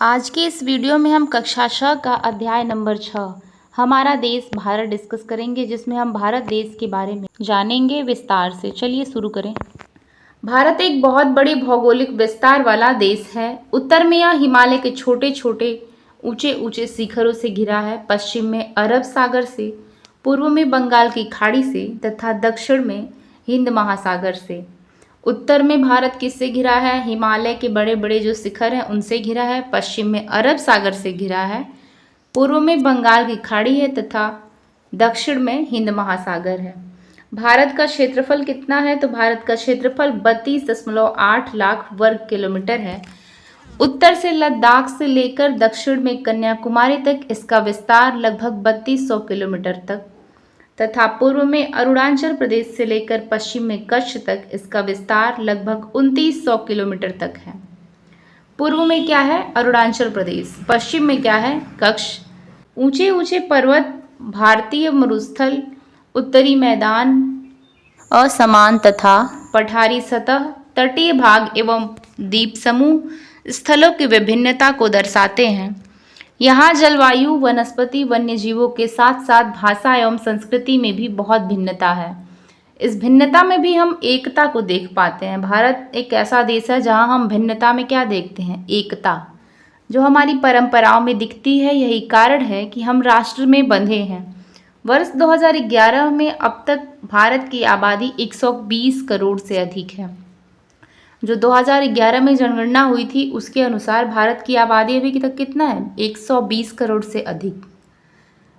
आज के इस वीडियो में हम कक्षा 6 का अध्याय नंबर 6 हमारा देश भारत डिस्कस करेंगे, जिसमें हम भारत देश के बारे में जानेंगे विस्तार से। चलिए शुरू करें। भारत एक बहुत बड़ी भौगोलिक विस्तार वाला देश है। उत्तर में यह हिमालय के छोटे छोटे ऊंचे ऊंचे शिखरों से घिरा है, पश्चिम में अरब सागर से, पूर्व में बंगाल की खाड़ी से तथा दक्षिण में हिंद महासागर से। उत्तर में भारत किससे घिरा है? हिमालय के बड़े बड़े जो शिखर हैं उनसे घिरा है, पश्चिम में अरब सागर से घिरा है, पूर्व में बंगाल की खाड़ी है तथा दक्षिण में हिंद महासागर है। भारत का क्षेत्रफल कितना है? तो भारत का क्षेत्रफल 32.8 लाख वर्ग किलोमीटर है। उत्तर से लद्दाख से लेकर दक्षिण में कन्याकुमारी तक इसका विस्तार लगभग 3200 किलोमीटर तक तथा पूर्व में अरुणाचल प्रदेश से लेकर पश्चिम में कच्छ तक इसका विस्तार लगभग 2900 किलोमीटर तक है। पूर्व में क्या है? अरुणाचल प्रदेश। पश्चिम में क्या है? कच्छ। ऊंचे ऊंचे पर्वत, भारतीय मरुस्थल, उत्तरी मैदान, असमान तथा पठारी सतह, तटीय भाग एवं द्वीप समूह स्थलों की विभिन्नता को दर्शाते हैं। यहाँ जलवायु, वनस्पति, वन्य जीवों के साथ साथ भाषा एवं संस्कृति में भी बहुत भिन्नता है। इस भिन्नता में भी हम एकता को देख पाते हैं। भारत एक ऐसा देश है जहाँ हम भिन्नता में क्या देखते हैं? एकता, जो हमारी परंपराओं में दिखती है। यही कारण है कि हम राष्ट्र में बंधे हैं। वर्ष 2011 में अब तक भारत की आबादी 120 करोड़ से अधिक है। जो 2011 में जनगणना हुई थी उसके अनुसार भारत की आबादी अभी तक कितना है? 120 करोड़ से अधिक।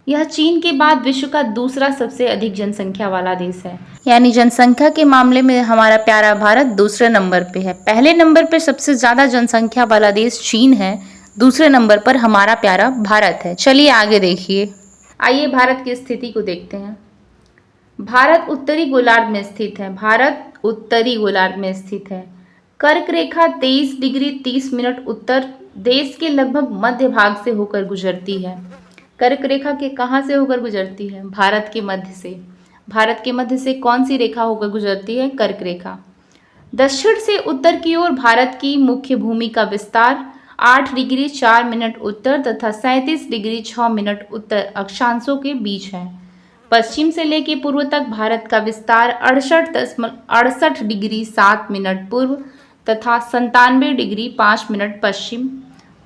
यह चीन के बाद विश्व का दूसरा सबसे अधिक जनसंख्या वाला देश है। यानी जनसंख्या के मामले में हमारा प्यारा भारत दूसरे नंबर पे है। पहले नंबर पे सबसे ज़्यादा जनसंख्या वाला देश चीन है, दूसरे नंबर पर हमारा प्यारा भारत है। चलिए आगे देखिए। आइए भारत की स्थिति को देखते हैं। भारत उत्तरी गोलार्ध में स्थित है। भारत उत्तरी गोलार्ध में स्थित है। कर्क रेखा 23 डिग्री 30 मिनट उत्तर देश के लगभग मध्य भाग से होकर गुजरती है। कर्क रेखा के कहाँ से होकर गुजरती है? भारत के मध्य से। भारत के मध्य से कौन सी रेखा होकर गुजरती है? कर्क रेखा। दक्षिण से उत्तर की ओर भारत की मुख्य भूमि का विस्तार 8 डिग्री 4 मिनट उत्तर तथा 37 डिग्री 6 मिनट उत्तर अक्षांशों के बीच है। पश्चिम से लेकर पूर्व तक भारत का विस्तार 68 डिग्री 7 मिनट पूर्व तथा 97 डिग्री 5 मिनट पश्चिम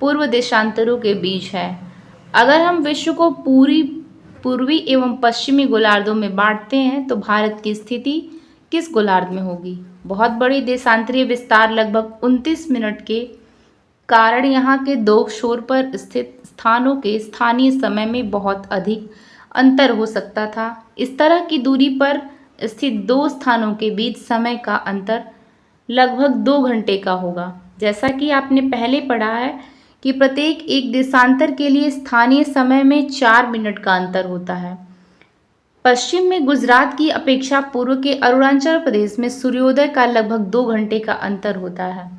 पूर्व देशांतरों के बीच है। अगर हम विश्व को पूर्वी एवं पश्चिमी गोलार्धों में बांटते हैं तो भारत की स्थिति किस गोलार्ध में होगी? बहुत बड़ी देशांतरीय विस्तार लगभग 29 मिनट के कारण यहाँ के दो छोर पर स्थित स्थानों के स्थानीय समय में बहुत अधिक अंतर हो सकता था। इस तरह की दूरी पर स्थित दो स्थानों के बीच समय का अंतर लगभग 2 घंटे का होगा। जैसा कि आपने पहले पढ़ा है कि प्रत्येक एक देशांतर के लिए स्थानीय समय में 4 मिनट का अंतर होता है। पश्चिम में गुजरात की अपेक्षा पूर्व के अरुणाचल प्रदेश में सूर्योदय का लगभग 2 घंटे का अंतर होता है।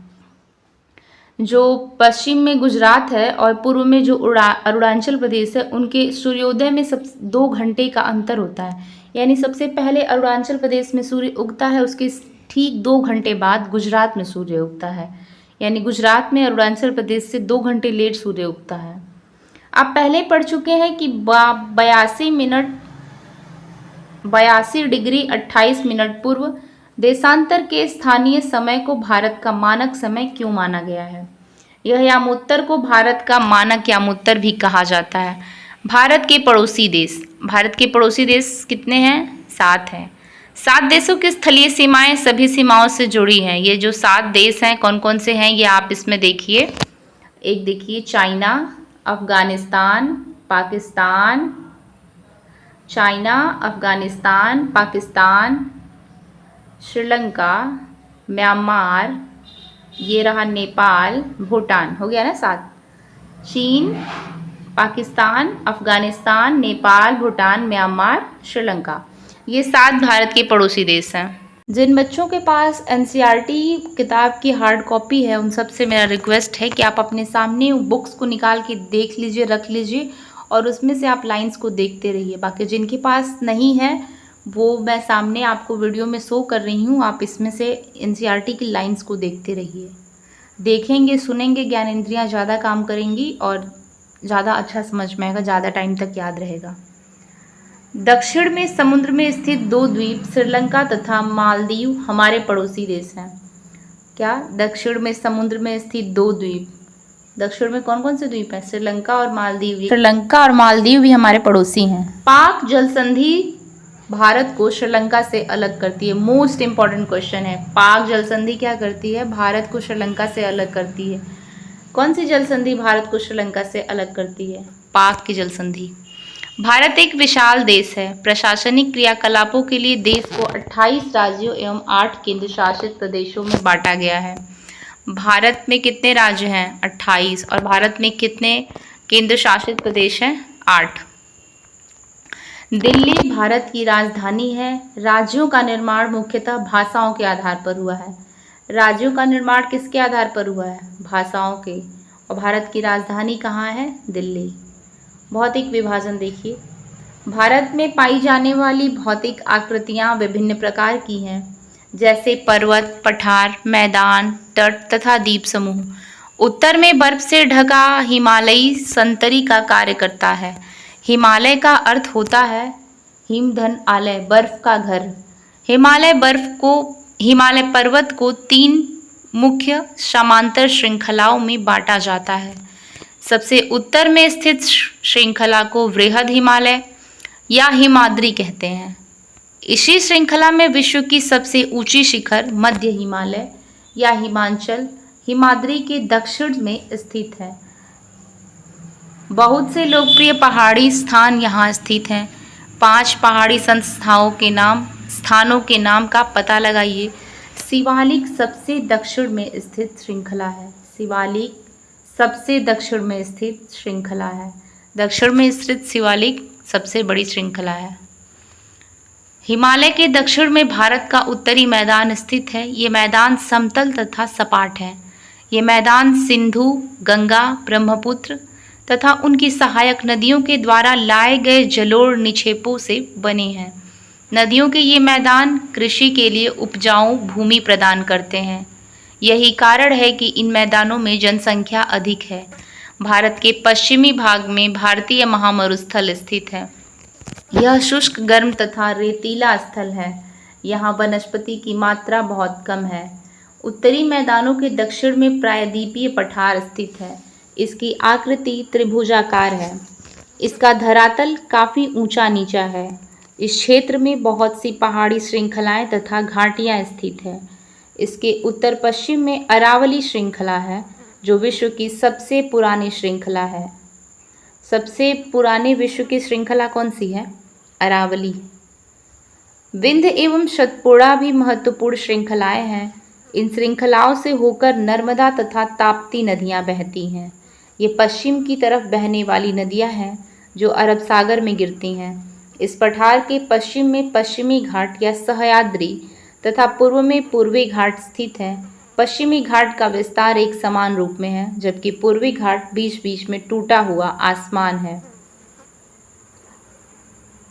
जो पश्चिम में गुजरात है और पूर्व में जो अरुणाचल प्रदेश है, उनके सूर्योदय में 2 घंटे का अंतर होता है। यानी सबसे पहले अरुणाचल प्रदेश में सूर्य उगता है, उसके ठीक 2 घंटे बाद गुजरात में सूर्य उगता है। यानी गुजरात में अरुणाचल प्रदेश से 2 घंटे लेट सूर्य उगता है। आप पहले पढ़ चुके हैं कि 82 डिग्री 28 मिनट पूर्व देशांतर के स्थानीय समय को भारत का मानक समय क्यों माना गया है? यह यामोत्तर को भारत का मानक यामोत्तर भी कहा जाता है। भारत के पड़ोसी देश कितने हैं? 7 हैं। 7 देशों की स्थलीय सीमाएं सभी सीमाओं से जुड़ी हैं। ये जो 7 देश हैं कौन कौन से हैं ये आप इसमें देखिए। एक देखिए China, Afghanistan, Pakistan, China, Afghanistan, Pakistan, Sri Lanka, Myanmar, ये रहा नेपाल, भूटान, हो गया ना 7। चीन, पाकिस्तान, अफगानिस्तान, नेपाल, भूटान, म्यांमार, श्रीलंका, ये 7 भारत के पड़ोसी देश हैं। जिन बच्चों के पास एनसीईआरटी किताब की हार्ड कॉपी है उन सबसे मेरा रिक्वेस्ट है कि आप अपने सामने बुक्स को निकाल के देख लीजिए, रख लीजिए और उसमें से आप लाइंस को देखते रहिए। बाकी जिनके पास नहीं है वो मैं सामने आपको वीडियो में शो कर रही हूँ, आप इसमें से एनसीईआरटी की लाइंस को देखते रहिए। देखेंगे सुनेंगे ज्ञानेंद्रियाँ ज़्यादा काम करेंगी और ज़्यादा अच्छा समझ में आएगा, ज़्यादा टाइम तक याद रहेगा। दक्षिण में समुद्र में स्थित दो द्वीप श्रीलंका तथा मालदीव हमारे पड़ोसी देश हैं। क्या? दक्षिण में समुद्र में स्थित दो द्वीप, दक्षिण में कौन कौन से द्वीप हैं? श्रीलंका और मालदीव। श्रीलंका और मालदीव भी हमारे पड़ोसी हैं। पाक जल संधि भारत को श्रीलंका से अलग करती है। मोस्ट इंपॉर्टेंट क्वेश्चन है, पाक जल संधि क्या करती है? भारत को श्रीलंका से अलग करती है। कौन सी जल संधि भारत को श्रीलंका से अलग करती है? पाक की जल संधि। भारत एक विशाल देश है। प्रशासनिक क्रियाकलापों के लिए देश को 28 राज्यों एवं 8 केंद्र शासित प्रदेशों में बांटा गया है। भारत में कितने राज्य हैं? 28। और भारत में कितने केंद्र शासित प्रदेश हैं? 8। दिल्ली भारत की राजधानी है। राज्यों का निर्माण मुख्यतः भाषाओं के आधार पर हुआ है। राज्यों का निर्माण किसके आधार पर हुआ है? भाषाओं के। और भारत की राजधानी कहाँ है? दिल्ली। भौतिक विभाजन देखिए। भारत में पाई जाने वाली भौतिक आकृतियाँ विभिन्न प्रकार की हैं, जैसे पर्वत, पठार, मैदान, तट तथा द्वीप समूह। उत्तर में बर्फ से ढका हिमालयी संतरी का कार्य करता है। हिमालय का अर्थ होता है हिमधन आलय, बर्फ का घर। हिमालय पर्वत को 3 मुख्य समांतर श्रृंखलाओं में बांटा जाता है। सबसे उत्तर में स्थित श्रृंखला को वृहद हिमालय या हिमाद्री कहते हैं। इसी श्रृंखला में विश्व की सबसे ऊंची शिखर मध्य हिमालय या हिमांचल हिमाद्री के दक्षिण में स्थित है। बहुत से लोकप्रिय पहाड़ी स्थान यहाँ स्थित हैं। 5 पहाड़ी स्थानों के नाम का पता लगाइए। शिवालिक सबसे दक्षिण में स्थित श्रृंखला है। शिवालिक सबसे दक्षिण में स्थित श्रृंखला है। दक्षिण में स्थित शिवालिक सबसे बड़ी श्रृंखला है। हिमालय के दक्षिण में भारत का उत्तरी मैदान स्थित है। ये मैदान समतल तथा सपाट है। ये मैदान सिंधु, गंगा, ब्रह्मपुत्र तथा उनकी सहायक नदियों के द्वारा लाए गए जलोढ़ निक्षेपों से बने हैं। नदियों के ये मैदान कृषि के लिए उपजाऊ भूमि प्रदान करते हैं। यही कारण है कि इन मैदानों में जनसंख्या अधिक है। भारत के पश्चिमी भाग में भारतीय महामरुस्थल स्थित है। यह शुष्क, गर्म तथा रेतीला स्थल है। यहाँ वनस्पति की मात्रा बहुत कम है। उत्तरी मैदानों के दक्षिण में प्रायद्वीपीय पठार स्थित है। इसकी आकृति त्रिभुजाकार है। इसका धरातल काफ़ी ऊंचा नीचा है। इस क्षेत्र में बहुत सी पहाड़ी श्रृंखलाएं तथा घाटियां स्थित है। इसके उत्तर पश्चिम में अरावली श्रृंखला है, जो विश्व की सबसे पुरानी श्रृंखला है। सबसे पुरानी विश्व की श्रृंखला कौन सी है? अरावली। विंध्य एवं सतपुड़ा भी महत्वपूर्ण श्रृंखलाएं हैं। इन श्रृंखलाओं से होकर नर्मदा तथा ताप्ती नदियां बहती हैं। ये पश्चिम की तरफ बहने वाली नदियां हैं जो अरब सागर में गिरती हैं। इस पठार के पश्चिम में पश्चिमी घाट या सह्याद्री तथा पूर्व में पूर्वी घाट स्थित है। पश्चिमी घाट का विस्तार एक समान रूप में है, जबकि पूर्वी घाट बीच बीच में टूटा हुआ आसमान है।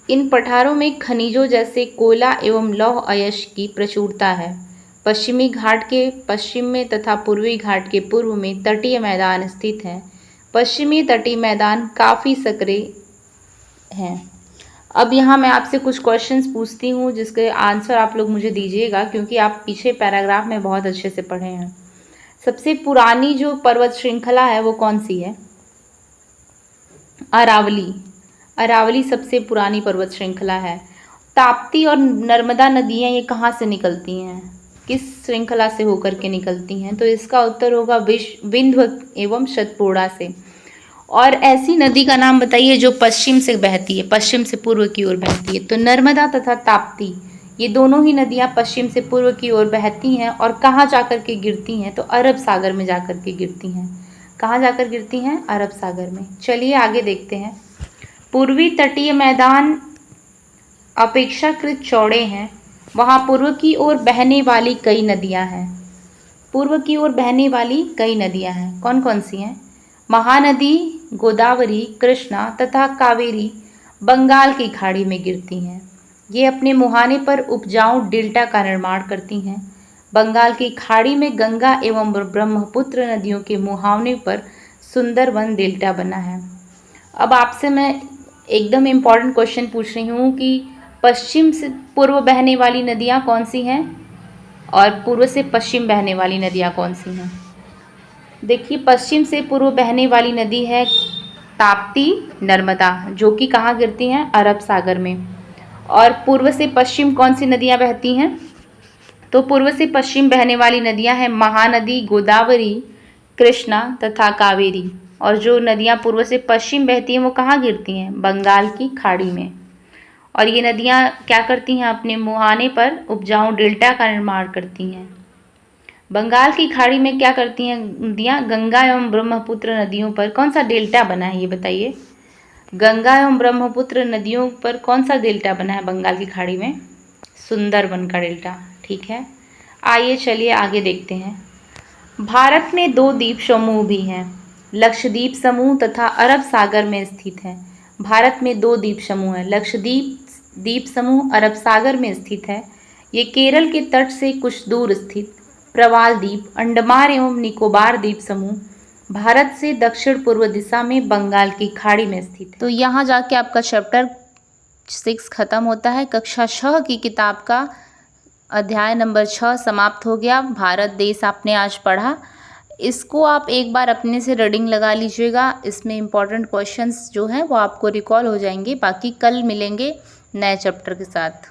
इन पठारों में खनिजों जैसे कोयला एवं लौह अयस्क की प्रचुरता है। पश्चिमी घाट के पश्चिम में तथा पूर्वी घाट के पूर्व में तटीय मैदान स्थित हैं। पश्चिमी तटीय मैदान काफ़ी संकरे हैं। अब यहाँ मैं आपसे कुछ क्वेश्चंस पूछती हूँ, जिसके आंसर आप लोग मुझे दीजिएगा, क्योंकि आप पीछे पैराग्राफ में बहुत अच्छे से पढ़े हैं। सबसे पुरानी जो पर्वत श्रृंखला है वो कौन सी है? अरावली। अरावली सबसे पुरानी पर्वत श्रृंखला है। ताप्ती और नर्मदा नदियाँ ये कहाँ से निकलती हैं? किस श्रृंखला से होकर के निकलती हैं? तो इसका उत्तर होगा विंध्य एवं सतपुड़ा से। और ऐसी नदी का नाम बताइए जो पश्चिम से बहती है, पश्चिम से पूर्व की ओर बहती है। तो नर्मदा तथा ताप्ती ये दोनों ही नदियाँ पश्चिम से पूर्व की ओर बहती हैं और कहाँ जाकर के गिरती हैं? तो अरब सागर में जाकर के गिरती हैं। कहाँ जाकर गिरती हैं? अरब सागर में। चलिए आगे देखते हैं। पूर्वी तटीय मैदान अपेक्षाकृत चौड़े हैं। वहाँ पूर्व की ओर बहने वाली कई नदियाँ हैं। पूर्व की ओर बहने वाली कई नदियाँ हैं। कौन कौन सी हैं? महानदी, गोदावरी, कृष्णा तथा कावेरी बंगाल की खाड़ी में गिरती हैं। ये अपने मुहाने पर उपजाऊ डेल्टा का निर्माण करती हैं। बंगाल की खाड़ी में गंगा एवं ब्रह्मपुत्र नदियों के मुहाने पर सुंदरबन डेल्टा बना है। अब आपसे मैं एकदम इम्पॉर्टेंट क्वेश्चन पूछ रही हूँ कि पश्चिम से पूर्व बहने वाली नदियाँ कौन सी हैं और पूर्व से पश्चिम बहने वाली नदियाँ कौन सी हैं। देखिए, पश्चिम से पूर्व बहने वाली नदी है ताप्ती नर्मदा, जो कि कहाँ गिरती हैं, अरब सागर में। और पूर्व से पश्चिम कौन सी नदियाँ बहती हैं, तो पूर्व से पश्चिम बहने वाली नदियां हैं महानदी, गोदावरी, कृष्णा तथा कावेरी। और जो नदियां पूर्व से पश्चिम बहती हैं वो कहाँ गिरती हैं, बंगाल की खाड़ी में। और ये नदियां क्या करती हैं, अपने मुहाने पर उपजाऊ डेल्टा का निर्माण करती हैं। बंगाल की खाड़ी में क्या करती हैं नदियां, गंगा एवं ब्रह्मपुत्र नदियों पर कौन सा डेल्टा बना है, ये बताइए। गंगा एवं ब्रह्मपुत्र नदियों पर कौन सा डेल्टा बना है बंगाल की खाड़ी में, सुंदरबन का डेल्टा। ठीक है, आइए चलिए आगे देखते हैं। भारत में 2 द्वीप समूह भी हैं, लक्षद्वीप समूह तथा अरब सागर में स्थित है। भारत में 2 द्वीप समूह हैं, लक्षद्वीप द्वीप समूह अरब सागर में स्थित है। ये केरल के तट से कुछ दूर स्थित प्रवाल द्वीप, अंडमान एवं निकोबार द्वीप समूह भारत से दक्षिण पूर्व दिशा में बंगाल की खाड़ी में स्थित है। तो यहाँ जाके आपका चैप्टर 6 खत्म होता है। कक्षा 6 की किताब का अध्याय नंबर 6 समाप्त हो गया। भारत देश आपने आज पढ़ा। इसको आप एक बार अपने से रीडिंग लगा लीजिएगा, इसमें इम्पॉर्टेंट क्वेश्चंस जो हैं वो आपको रिकॉल हो जाएंगे। बाकी कल मिलेंगे नए चैप्टर के साथ।